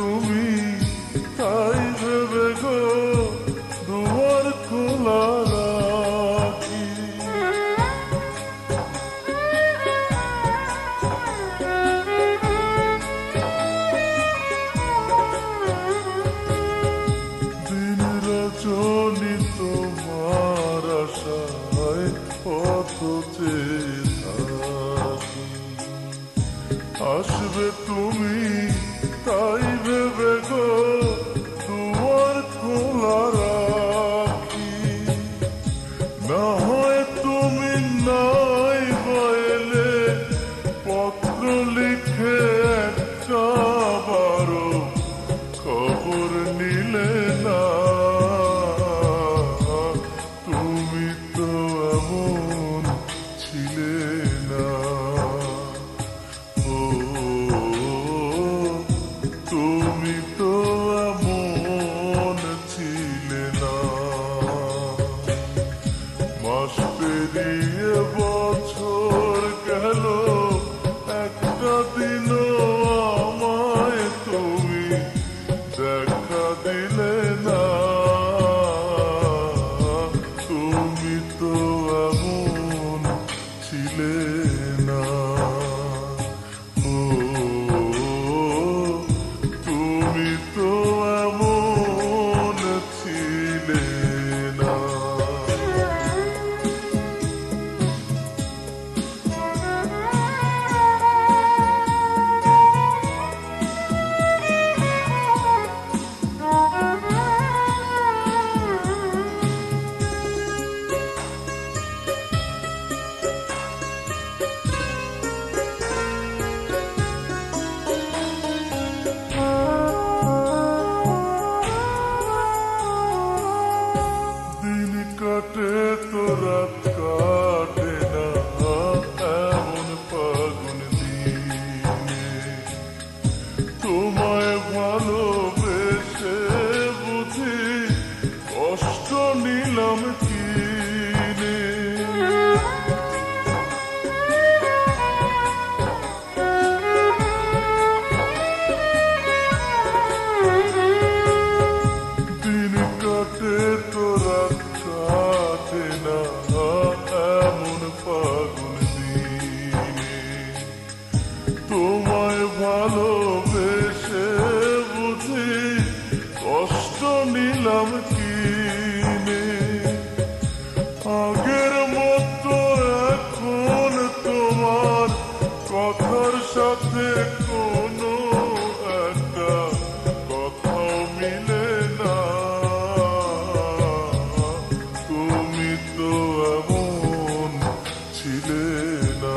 তুমি তাই ভেবে গো দুয়ার খোলা রাখি। দিন রজনী তোমার আশায় পথ চেয়ে থাকি, আসবে তুমি তাই ভেবে গো দুয়ার খোলা রাখি। না হয় তুমি নাই বলে পত্র লিখে একটা বারো খবর নিলে না। তুমি তো এমন ছিলে না, তুমি তো এমন ছিলে না। মাস পেরিয়ে বছর গেল, একটা দিনও আমায় তুমি দেখা দিলে না। তুমি তো এমন ছিলে না, তুমি তো এমন ছিলে না। দিন কাটে তো রাত কাটে না এমন ফাগুন দিনে, তোমায় ভালোবেসে বুঝি কষ্ট নিলাম কিনে। দিন কাটে তো রাত কাটে না এমন ফাগুন দিনে, তোমায় ভালোবেসে বুঝি কষ্ট নিলাম কিনে। আগের মতো এখন তোমার কথার সাথে কোনো একটা কথাও মিলে না। তুমি তো এমন ছিলে না।